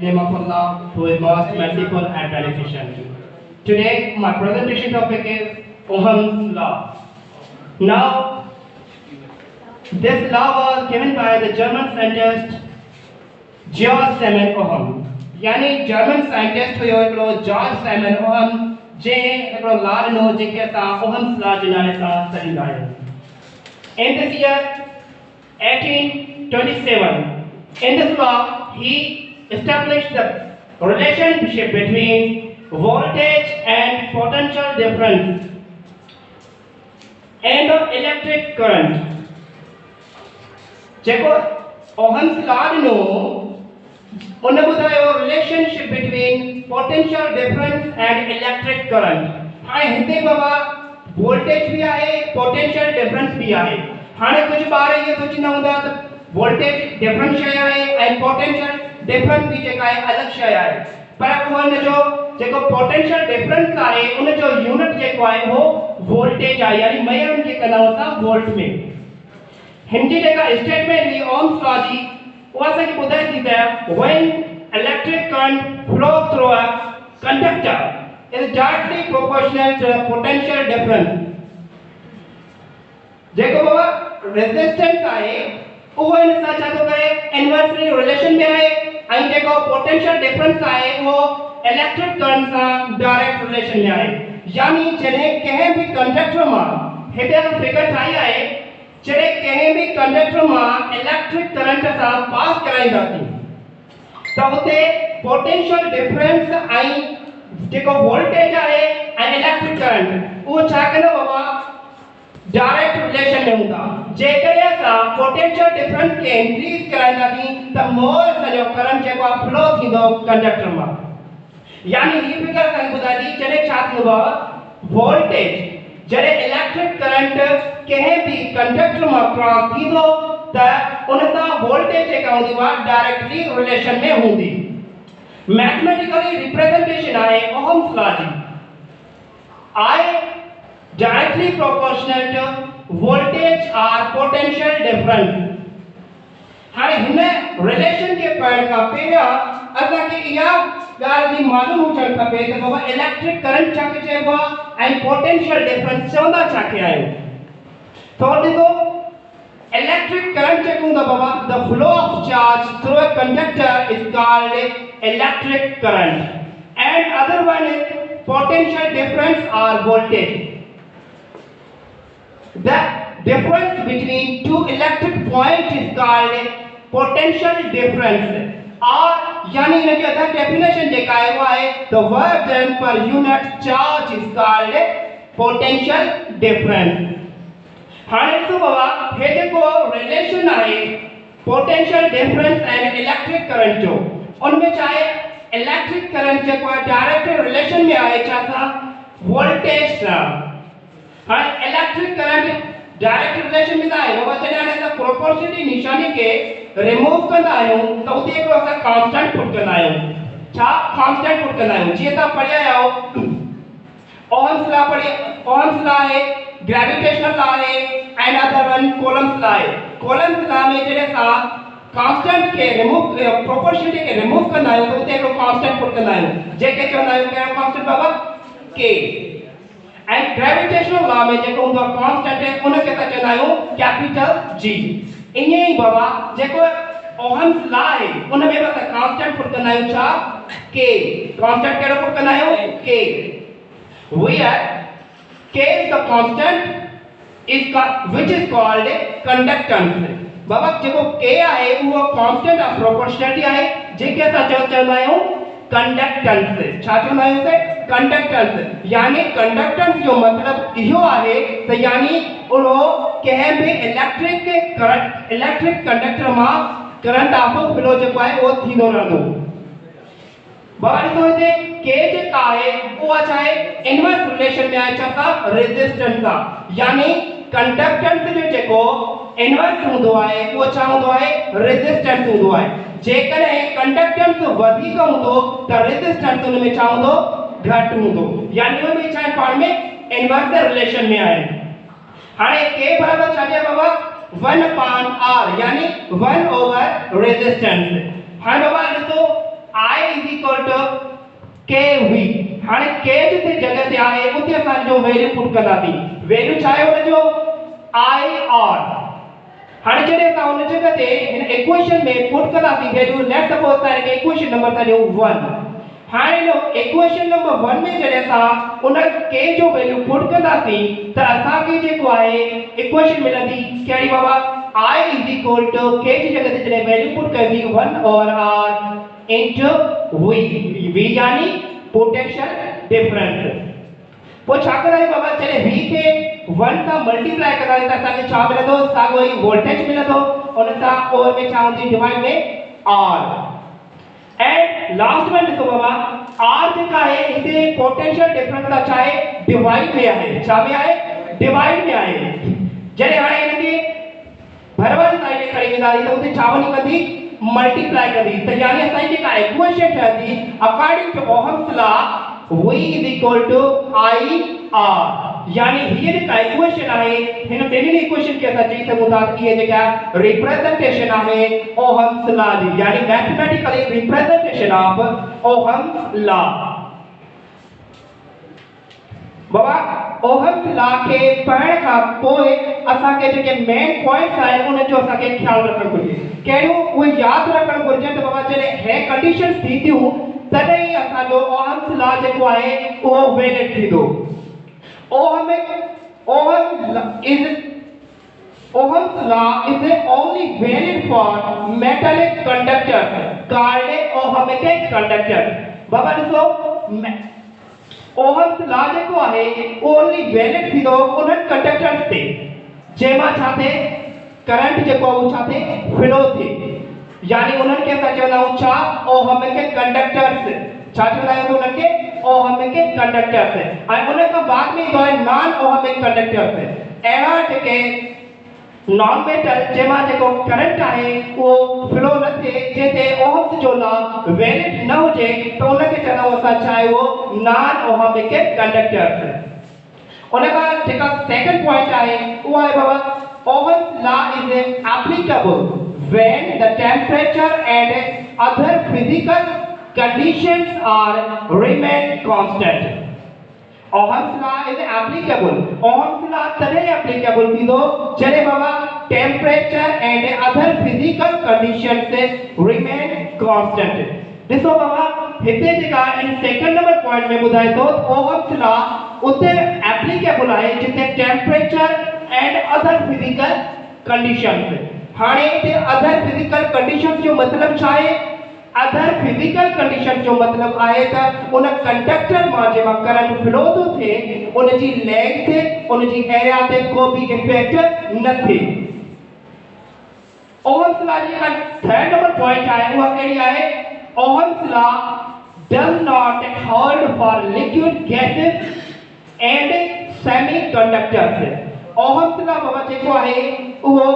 Name of Allah, who is most merciful and beneficent. Today, my presentation topic is Ohm's law. Now, this law was given by the German scientist George Simon Ohm. यानी German scientist हुयो हिकिड़ो George Simon ohm जे हिकिड़ो law ॾिनो जंहिंखे असां Ohm's law जे नाले सां सॾींदा आहियूं. In this year 1827, in this law, he established the relationship between voltage and potential difference and the electric current. जेको ओहम्स लॉ ॾिनो उन ॿुधायो relationship between potential difference and electric current. हाणे हिते बाबा वोल्टेज भी आहे, पोटेंशियल डिफरेंस भी आहे. हाणे कुछ ॿार इहे सोचींदा हूंदा त वोल्टेज डिफरेंट शइ आहे ऐं पोटेंशियल डिफरेंस भी जेका आहे अलॻि शइ आहे, पर उहो जो जेको पोटेंशियल डिफरेंस आहे उन जो यूनिट जेको आहे उहो वोल्टेज आहे, यानी मेजर खे कंदा असां वोल्ट में. हिनजी जेका स्टेटमेंट हुई ओम्स लॉ जी उहा असांखे ॿुधाए थी त when electric current flows through a conductor is directly proportional to the potential difference. जेको बाबा रेजिस्टेंस आहे उहो इन सां छा थो करे इनवर्सली रिलेशन में आहे ऐं जेको पोटेंशियल डिफरेंस आहे उहो इलेक्ट्रिक करंट सां डायरेक्ट रिलेशन में आहे. यानी जॾहिं कंहिं बि कंडक्टर मां हिते फिगर ठाही आहे, जॾहिं कंहिं बि कंडक्टर मां इलेक्ट्रिक करंट सां पास कराईंदासीं त उते पोटेंशियल डिफरेंस ऐं जेको वोल्टेज आहे ऐं इलेक्ट्रिक करंट उहो छा कंदो बाबा डायरेक्ट रिलेशन में हूंदा. जेकॾहिं असां पोटेंशियल डिफरेंस खे इंक्रीज कराईंदासीं त मोर सॼो करंट जेको आहे फ्लो थींदो कंडक्टर मां. यानी ही फिगर असांखे ॿुधाए थी जॾहिं छा थींदो आहे वोल्टेज जॾहिं इलेक्ट्रिक करंट कंहिं बि कंडक्टर मां क्रॉस थींदो त उन सां वोल्टेज जेका हूंदी आहे डायरेक्टली रिलेशन में हूंदी. मैथमेटिकली रिप्रेजेंटेशन आहे ओहम्स लॉ जी. I directly proportional to voltage or potential difference. हाणे हिन रिलेशन के पढ़ण खां पहिरियां असांखे इहा ॻाल्हि जी मालूम हुजणु खपे त बाबा इलेक्ट्रिक करंट छा खे चइबो आहे ऐं पोटेंशियल डिफरेंस चवंदा छा खे आहियूं. तो ॾिसो इलेक्ट्रिक करंट जेको हूंदो बाबा the flow of charge through a conductor is called electric current and other one is potential difference or voltage. The difference between two electric points is called potential difference. और यानी इनकी other definition जेका है वो है the work done per unit charge is called potential difference. हाणे तो बाबा हे जेको रिलेशन आहे potential difference and electric current जो उनमें चाहे इलेक्ट्रिक करंट जेको आहे डायरेक्ट रिलेशन में आहे छा सां वोल्टेज सां. हाणे इलेक्ट्रिक करंट डायरेक्ट रिलेशन में आहे बाबा जॾहिं असां प्रोपोर्शनली निशानी खे रिमूव कंदा आहियूं त उते हिकिड़ो असां कांस्टेंट पुट कंदा आहियूं. छा कांस्टेंट पुट कंदा आहियूं जीअं तव्हां पढ़िया आहियो ओहम्स लॉ पढ़ी. ओहम्स लॉ आहे, ग्रेविटेशनल लॉ आहे and other one Coulomb's law आहे. कूलम्स लॉ में जॾहिं असां कांस्टेंट के रिमूव प्रोपोर्शनली के रिमूव करना है तो उते को कांस्टेंट पुट करना है जेके चवंदा आहियूं कहिड़ो constant Baba k. And gravitational law में जेको हूंदो कांस्टेंट है उन खे चवंदा आहियूं कैपिटल G. ईअं ई बाबा जेको ओहम्स लॉ आहे उन में असां कांस्टेंट पुट करना आहियूं छा k. कांस्टेंट कहिड़ो पुट करना आहियूं k. where k is the constant is which is called conductance. बाबा जेको k आहे उहो कांस्टेंट ऑफ प्रोपोर्शनलिटी आहे जेके असां चवंदा आहियूं कंडक्टेंस. छा चवंदा आहियूं से कंडक्टेंस. यानी कंडक्टेंस जो मतलब इहो आहे त यानी उहो कंहिं बि इलेक्ट्रिक कंडक्टर मां करंट ऑफ फ्लो जेको आहे उहो थींदो रहंदो. बाबा ॾिसो हिते k जेका आहे उहा छा आहे इनवर्स रिलेशन में आहे छा सां रेजिस्टेंस सां. यानी कंडक्टेंस जो जेको इनवर्स हूंदो आहे उहो छा हूंदो आहे रेजिस्टेंस हूंदो आहे. जेकॾहिं कंडक्टेंस वधीक हूंदो त रेजिस्टेंस उन में छा हूंदो घटि हूंदो. यानी उन में छा पाण में इनवर्स रिलेशन में आहे. हाणे k बराबर छा आहे बाबा 1/r यानी 1 ओवर रेजिस्टेंस. हाणे बाबा ॾिसो I इक्वल टू KV। हाणे K जिते जगह ते आहे उते असां जो वैल्यू पुट कंदासीं। वैल्यू छा आहे उन जो IR। हाणे जॾहिं असां उन जगह ते हिन इक्वेशन में पुट कंदासीं value, let's suppose that equation number था ॾियूं 1। हाणे नो इक्वेशन नंबर 1 में जॾहिं असां उन K जो वैल्यू पुट कंदासीं त असां खे जेको आहे इक्वेशन मिलंदी कहिड़ी बाबा, I is equal to K जी जगह ते जॾहिं वैल्यू पुट कबी 1 और R इनटू V यानी पोटेंशियल डिफरेंस। पोइ छा कंदा आहियूं बाबा, जॾहिं V खे 1 सां मल्टीप्लाई कंदा आहियूं त असांखे छा मिलंदो, साॻियो ई वोल्टेज मिलंदो, उन सां और में छा हूंदी डिवाइड में R। एंड लास्ट में ॾिसो बाबा, R जेका आहे हिते पोटेंशियल डिफरेंस का छा आहे, डिवाइड में आहे। छा में आहे, डिवाइड में आहे। जॾहिं हाणे इनखे भरवारी साइड खणी वेंदासीं त उते छा वञी कंदी, मल्टीप्लाई कंदी। त यानी असांजी जेका इक्वेशन ठहंदी according to Ohm's law V is equal to IR। यानी ये जेका इक्वेशन आहे हिन ॿिन्हिनि इक्वेशन खे असां चई सघूं था कि ये जेका रिप्रेजेंटेशन आहे ओहम्स लॉ जी, यानी mathematically representation of Ohm's law. बाबा ओहम्स लॉ खे पढ़ण खां पोइ असांखे जेके मेन पॉइंट्स आहिनि उन जो असांखे ख्याल रखणु घुरिजे। कहिड़ियूं उहे यादि रखणु घुरिजे त बाबा जॾहिं हे कंडीशंस थी थियूं तॾहिं असांजो ओहम्स लॉ जेको आहे उहो वैलिड थींदो। Ohm's law is only valid for metallic conductors called ohmic conductors। बाबा ॾिसो ओहम्स लॉ जेको आहे ओनली वैलिड थींदो उन्हनि कंडक्टर्स ते जंहिंमां छा थिए, करंट जेको आहे उहो छा थिए, फ्लो थिए। यानी उन्हनि खे असां चवंदा आहियूं छा, ओहमिक कंडक्टर्स। छा चवंदा आहियूं उन्हनि खे, ओहमिक कंडक्टर्स। ऐं उन खां बाद में ईंदो आहे नॉन ओहमिक कंडक्टर्स। अहिड़ा जेके नॉन मेटल जंहिंमां जेको करंट आहे उहो फ्लो न थिए, जंहिंते ओहम्स जो लॉ वैलिड न हुजे त उनखे चवंदा आहियूं असां छा आहे उहो नॉन ओहमिक कंडक्टर्स। उन खां जेका सेकंड पॉइंट आहे उहा आहे बाबा, Ohm's law is applicable when the temperature and other physical conditions are remain constant। Ohm's law is applicable। Ohm's law तॾहिं applicable थींदो जॾहिं बाबा temperature and other physical conditions remain constant। ॾिसो बाबा हिते जेका इन सेकंड नंबर पॉइंट में ॿुधाए थो Ohm's law उते applicable आहे जिते temperature and other physical conditions। हाणे इते other physical conditions जो मतलब छा आहे, other physical conditions जो मतलब आहे त उन कंडक्टर मां जेमा करंट फ्लो थो थिए उन जी लेंथ उन जी एरिया ते को भी इफेक्ट न थिए। ओहम्स लॉ जी थर्ड नंबर पॉइंट आहे उहा कहिड़ी आहे, Ohm's law does not hold for liquid gases and semiconductors। Ohm's law बाबा जेको आहे उहो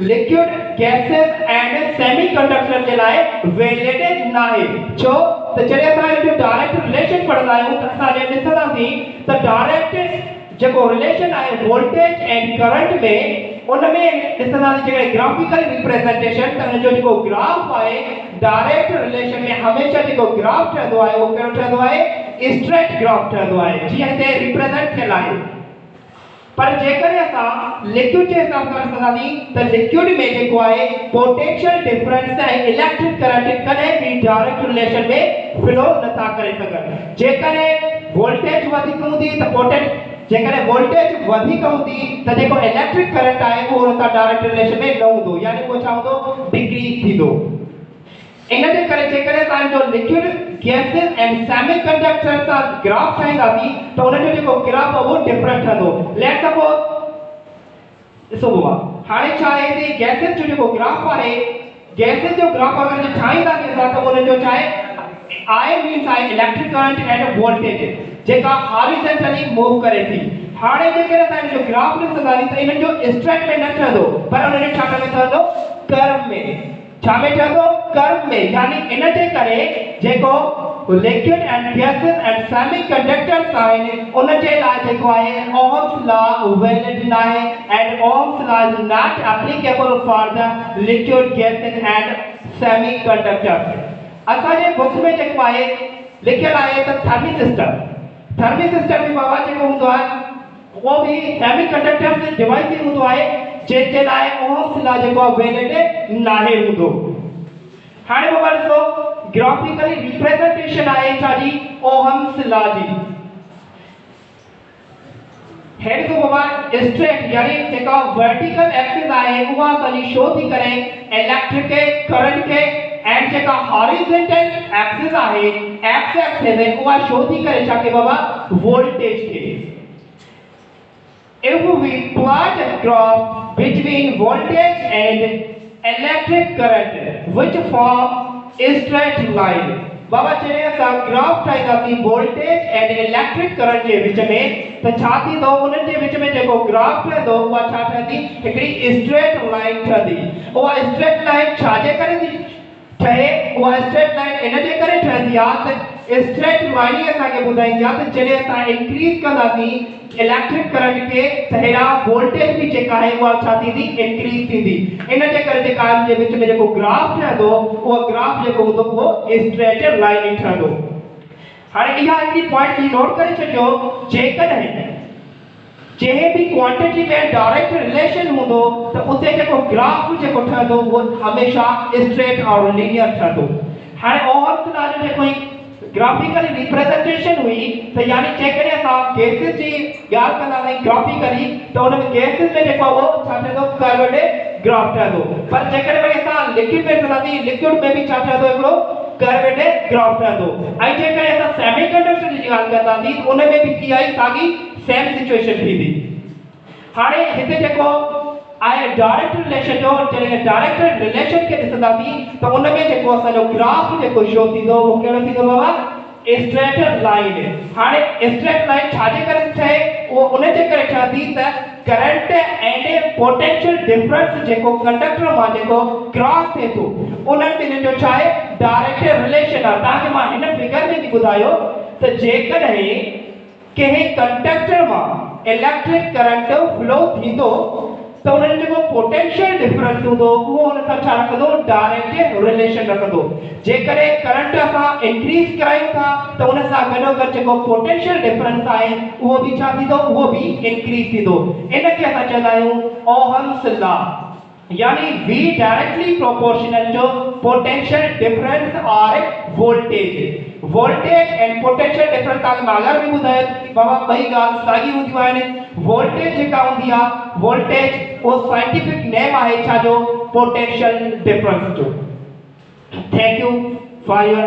लिक्विड गैसेस एंड सेमीकंडक्टर जे लाइ वैलिड न आहे। छो त जॾहिं असां जो डायरेक्ट रिलेशन पढ़ंदा आहियूं त असां जे ॾिसंदासीं त डायरेक्ट जेको रिलेशन आहे वोल्टेज एंड करंट में उन में ॾिसंदासीं जेके ग्राफिकल रिप्रेजेंटेशन त उन जो जेको ग्राफ आहे डायरेक्ट रिलेशन में हमेशा जेको ग्राफ ठहंदो आहे उहो कहिड़ो ठहंदो आहे, स्ट्रेट ग्राफ ठहंदो आहे जीअं हिते रिप्रेजेंट थियल आहे। पर जेकर असां लिक्विड जे हिसाब सां ॾिसंदासीं त लिक्विड में जेको आहे पोटेंशियल डिफरेंस ऐं इलेक्ट्रिक करंट कॾहिं बि डायरेक्ट रिलेशन में फ्लो नथा करे सघनि। जेकर वोल्टेज वधीक हूंदी त जेकर वोल्टेज वधीक हूंदी त जेको इलेक्ट्रिक करंट आहे उहो उन सां डायरेक्ट रिलेशन में न हूंदो, यानी उहो छा हूंदो, डिक्रीज थींदो। इन जे करे जेकर असांजो लिक्विड गैसेस एंड सेमीकंडक्टर सां ग्राफ ठाहींदासीं त उन जो जेको ग्राफ आहे उहो डिफरेंट ठहंदो। लेट्स सपोज ॾिसो बाबा हाणे छा आहे कि गैसेस जो जेको ग्राफ आहे, गैसेस जो ग्राफ अगर ठाहींदासीं असां त उन जो छा आहे, I मींस आहे इलेक्ट्रिक करंट एंड वोल्टेज जेका हॉरिजॉन्टली मूव करे थी। हाणे जेकर असां जो ग्राफ ॾिसंदासीं त इन जो स्ट्रेट में न ठहंदो पर उन जो छा में ठहंदो, कर्व में। छा में ठहंदो, कर्व में। यानी इन जे करे जेको liquid and gases and semiconductors आहिनि उन जे लाइ जेको आहे ओहम्स लॉ वैलिड न आहे and Ohm's law is not applicable for the liquid gases and semiconductors. असांजे बुक में जेको आहे लिखियल आहे त थर्मिसिस्टर भी बाबा जेको हूंदो आहे वो भी सेमी कंडक्टर डिवाइस हूंदो आहे जंहिंजे लाइ ओम्स लॉ जेको वैलिड नाहे हूंदो। हाणे बाबा ॾिसो ग्राफिकली रिप्रेजेंटेशन आहे छाजी ओम्स लॉ जी। हेड को बाबा स्ट्रेट यानी जेका वर्टिकल एक्सिस आहे उहा कली शो थी करे इलेक्ट्रिक के करंट के एंड जेका हॉरिजॉन्टल एक्सिस आहे एक्स एक्सिस है उहा शो थी करे छा के बाबा वोल्टेज के। If we plot a graph between voltage and electric current which form a straight line, बाबा चले असां ग्राफ ठाहींदासीं वोल्टेज एंड इलेक्ट्रिक करंट जे विच में त छा थींदो उन्हनि जे विच में जेको ग्राफ ठहंदो उहा छा ठहंदी हिकिड़ी स्ट्रेट लाइन ठहंदी। उहा स्ट्रेट लाइन छाजे करे थी ठहे उहा स्ट्रेट लाइन इन जे करे ठहंदी आहे त स्ट्रेट लाइन ई असांखे ॿुधाईंदी आहे त जॾहिं असां इंक्रीज कंदासीं इलेक्ट्रिक करंट के तहेड़ा वोल्टेज भी जेका है वो छा थींदी इंक्रीज थींदी। इन जे करे जेका जे विच में जेको ग्राफ ठहंदो वो ग्राफ जेको हूंदो वो स्ट्रेट लाइन ई ठहंदो। हाणे इहा हिकिड़ी पॉइंट बि नोट करे छॾियो जेकॾहिं जंहिं भी क्वांटिटी में डायरेक्ट रिलेशन हूंदो त उते जेको ग्राफ जेको ठहंदो वो हमेशा स्ट्रेट और लीनियर ठहंदो। हाणे ओम्स लॉ जो जेको ग्राफिकली रिप्रेजेंटेशन हुई तो यानी जेकॾहिं असां गैसेस जी ॻाल्हि कंदासीं ग्राफिकली त उन में गैसेस में जेको वो छा ठहंदो कर्व्ड ग्राफ ठहंदो। पर जेकॾहिं वरी असां लिक्विड में कंदासीं लिक्विड में भी छा ठहंदो हिकिड़ो कर्व्ड ग्राफ ठहंदो। ऐं जेकॾहिं असां सेमीकंडक्टर जी ॻाल्हि कंदासीं त उन में भी की आई साॻी सेम सिचुएशन थींदी। हाणे हिते जेको आहे डायरेक्ट रिलेशन जो जॾहिं डायरेक्ट रिलेशन के ॾिसंदासीं त उन में जेको असांजो ग्राफ जेको शो थींदो वो कहिड़ो थींदो बाबा स्ट्रेट लाइन। हाणे स्ट्रेट लाइन छाजे करे ठहे वो उन जे करे ठहंदी त करंट एंड पोटेंशियल डिफरेंस जेको कंडक्टर मां जेको क्रॉस थिए थो उन्हनि ॿिन्हिनि जो छा आहे डायरेक्ट रिलेशन आहे। तव्हांखे मां हिन फिगर में बि ॿुधायो त जेकॾहिं कंहिं कंडक्टर मां इलेक्ट्रिक करंट फ्लो थींदो तो उन्हनि जेको पोटेंशियल डिफरेंस हूंदो उहो हुन सां छा रखंदो डायरेक्ट रिलेशन रखंदो। जेकॾहिं करंट असां इंक्रीज करायूं था त उन सां गॾोगॾु जेको पोटेंशियल डिफरेंस आहे उहो बि छा थींदो उहो बि इंक्रीज थींदो। इनखे असां चवंदा आहियूं ओम्स लॉ यानी V डायरेक्टली प्रोपोर्शनल जो पोटेंशियल डिफरेंस और voltage. Voltage and potential difference तव्हांखे मां अगरि बि ॿुधायो कि बाबा ॿई ॻाल्हि साॻी हूंदियूं आहिनि। वोल्टेज जेका हूंदी आहे वोल्टेज वो साइंटिफिक नेम आहे छा जो पोटेंशियल डिफरेंस जो। Thank you for your